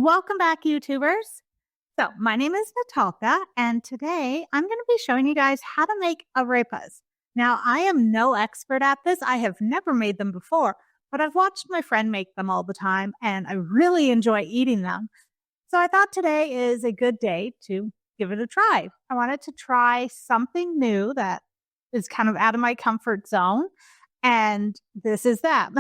Welcome back, YouTubers. So my name is Natalka, and today I'm going to be showing you guys how to make arepas. Now, I am no expert at this. I have never made them before, but I've watched my friend make them all the time, and I really enjoy eating them. So I thought today is a good day to give it a try. I wanted to try something new that is kind of out of my comfort zone, and this is them.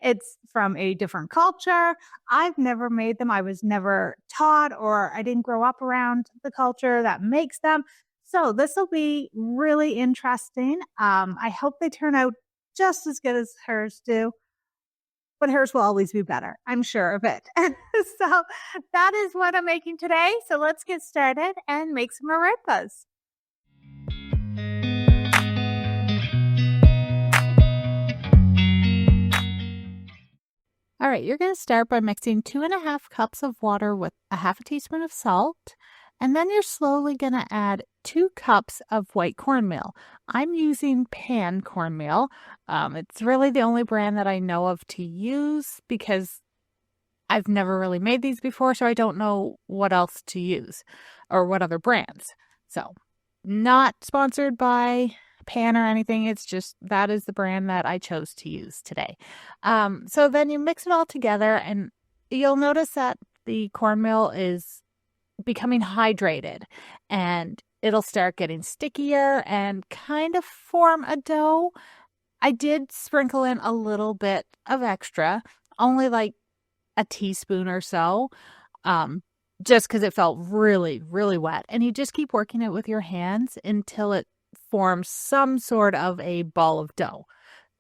It's from a different culture. I've never made them. I was never taught, or I didn't grow up around the culture that makes them. So this will be really interesting. I hope they turn out just as good as hers do, but hers will always be better. I'm sure of it. So that is what I'm making today. So let's get started and make some arepas. All right, you're going to start by mixing 2.5 cups of water with a half a teaspoon of salt. And then you're slowly going to add 2 cups of white cornmeal. I'm using P.A.N cornmeal. It's really the only brand that I know of to use because I've never really made these before, so I don't know what else to use or what other brands. So, not sponsored by P.A.N or anything. It's just that is the brand that I chose to use today. So then you mix it all together, and you'll notice that the cornmeal is becoming hydrated, and it'll start getting stickier and kind of form a dough. I did sprinkle in a little bit of extra, only like a teaspoon or so, just because it felt really, really wet. And you just keep working it with your hands until it forms some sort of a ball of dough.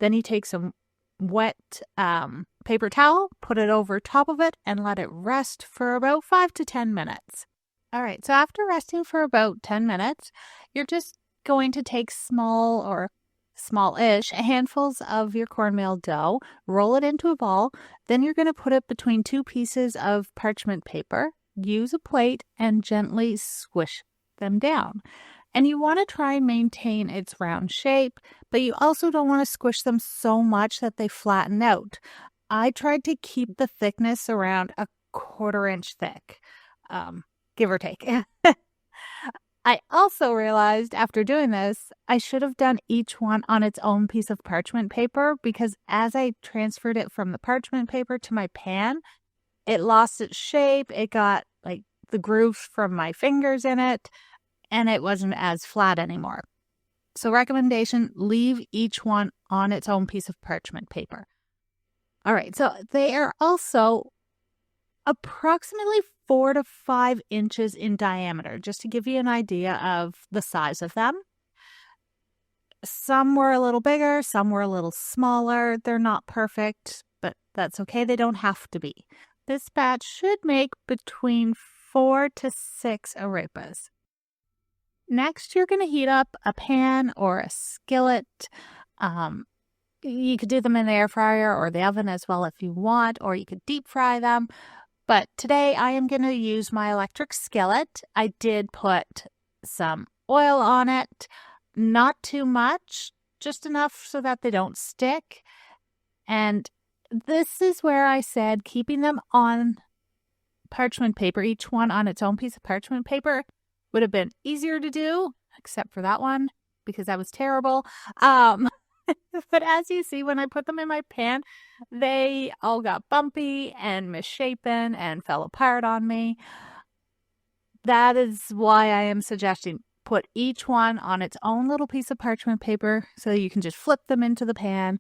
Then you take some wet paper towel, put it over top of it, and let it rest for about 5 to 10 minutes. All right, so after resting for about 10 minutes, you're just going to take smallish handfuls of your cornmeal dough, roll it into a ball. Then you're going to put it between 2 pieces of parchment paper, use a plate, and gently squish them down. And you want to try and maintain its round shape, but you also don't want to squish them so much that they flatten out. I tried to keep the thickness around a 1/4 inch thick, give or take. I also realized after doing this, I should have done each one on its own piece of parchment paper, because as I transferred it from the parchment paper to my pan, it lost its shape. It got like the grooves from my fingers in it, and it wasn't as flat anymore. So recommendation, leave each one on its own piece of parchment paper. All right, so they are also approximately 4 to 5 inches in diameter, just to give you an idea of the size of them. Some were a little bigger, some were a little smaller. They're not perfect, but that's okay. They don't have to be. This batch should make between 4 to 6 arepas. Next, you're going to heat up a pan or a skillet. You could do them in the air fryer or the oven as well if you want, or you could deep fry them. But today I am going to use my electric skillet. I did put some oil on it, not too much, just enough so that they don't stick. And this is where I said keeping them on parchment paper, each one on its own piece of parchment paper, would have been easier to do, except for that one, because that was terrible. But as you see, when I put them in my pan, they all got bumpy and misshapen and fell apart on me. That is why I am suggesting put each one on its own little piece of parchment paper so you can just flip them into the pan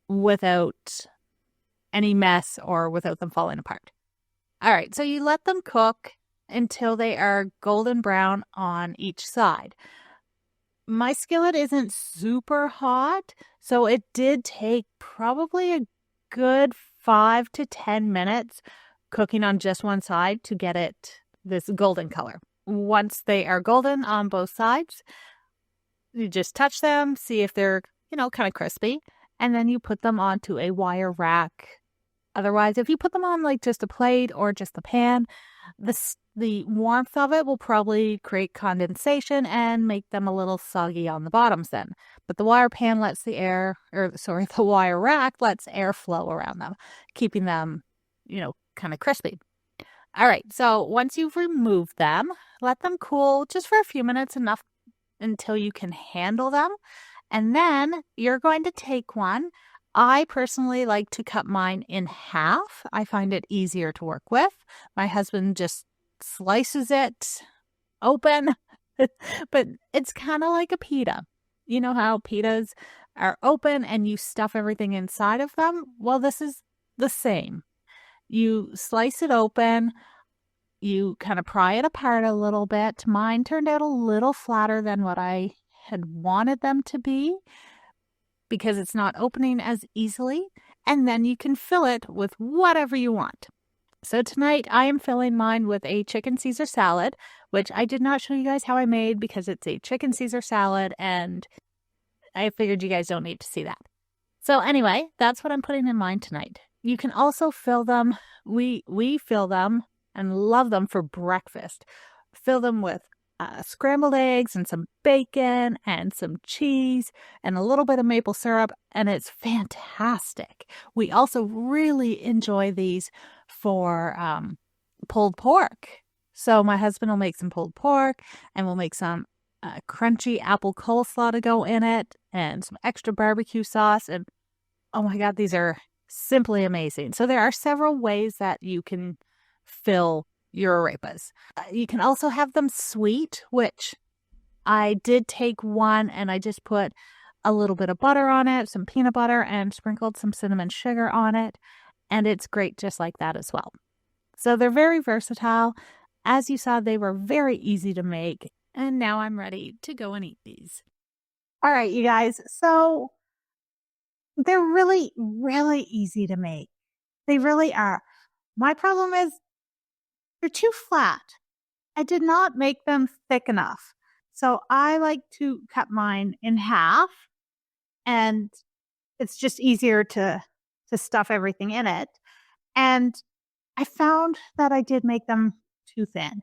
without any mess or without them falling apart. All right, so you let them cook until they are golden brown on each side. My skillet isn't super hot, so it did take probably a good 5 to 10 minutes cooking on just one side to get it this golden color. Once they are golden on both sides, you just touch them, see if they're, kind of crispy, and then you put them onto a wire rack. Otherwise, if you put them on like just a plate or just the pan, the warmth of it will probably create condensation and make them a little soggy on the bottoms then. But the wire pan lets the wire rack lets air flow around them, keeping them, kind of crispy. All right, so once you've removed them, let them cool just for a few minutes, enough until you can handle them. And then you're going to take one. I personally like to cut mine in half. I find it easier to work with. My husband just slices it open, but it's kind of like a pita. You know how pitas are open and you stuff everything inside of them? Well, this is the same. You slice it open, you kind of pry it apart a little bit. Mine turned out a little flatter than what I had wanted them to be because it's not opening as easily. And then you can fill it with whatever you want. So tonight I am filling mine with a chicken Caesar salad, which I did not show you guys how I made because it's a chicken Caesar salad and I figured you guys don't need to see that. So anyway, that's what I'm putting in mine tonight. You can also fill them. We fill them and love them for breakfast. Fill them with scrambled eggs and some bacon and some cheese and a little bit of maple syrup, and it's fantastic. We also really enjoy these for pulled pork. So my husband will make some pulled pork and we'll make some crunchy apple coleslaw to go in it and some extra barbecue sauce. And oh my God, these are simply amazing. So there are several ways that you can fill your arepas. You can also have them sweet, which I did take one and I just put a little bit of butter on it, some peanut butter, and sprinkled some cinnamon sugar on it. And it's great just like that as well. So they're very versatile. As you saw, they were very easy to make. And now I'm ready to go and eat these. All right, you guys. So they're really, really easy to make. They really are. My problem is they're too flat. I did not make them thick enough. So I like to cut mine in half and it's just easier to stuff everything in it. And I found that I did make them too thin.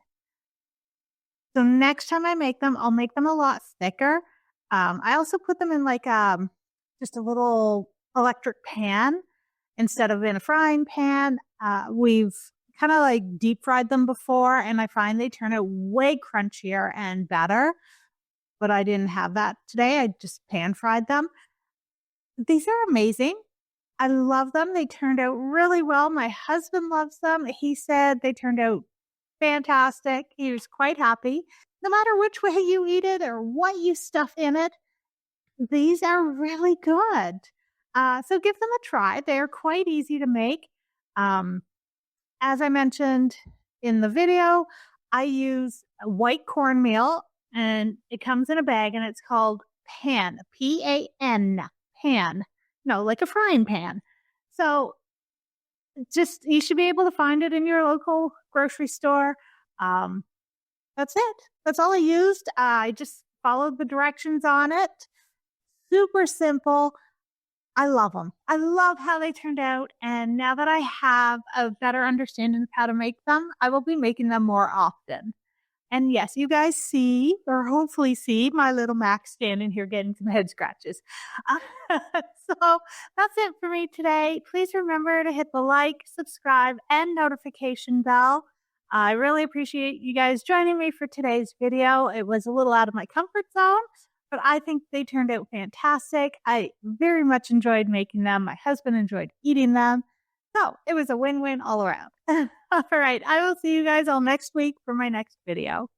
So next time I make them, I'll make them a lot thicker. I also put them in like just a little electric pan instead of in a frying pan. We've kind of like deep fried them before, and I find they turn out way crunchier and better. But I didn't have that today. I just pan fried them. These are amazing. I love them. They turned out really well. My husband loves them. He said they turned out fantastic. He was quite happy. No matter which way you eat it or what you stuff in it, these are really good. So give them a try. They're quite easy to make. As I mentioned in the video, I use white cornmeal and it comes in a bag and it's called P.A.N, P-A-N, pan. No, like a frying pan. So just, you should be able to find it in your local grocery store. That's it. That's all I used. I just followed the directions on it. Super simple. I love them. I love how they turned out. And now that I have a better understanding of how to make them, I will be making them more often. And yes, you guys see, or hopefully see, my little Max standing here getting some head scratches. So that's it for me today. Please remember to hit the like, subscribe, and notification bell. I really appreciate you guys joining me for today's video. It was a little out of my comfort zone, but I think they turned out fantastic. I very much enjoyed making them. My husband enjoyed eating them. So it was a win-win all around. All right. I will see you guys all next week for my next video.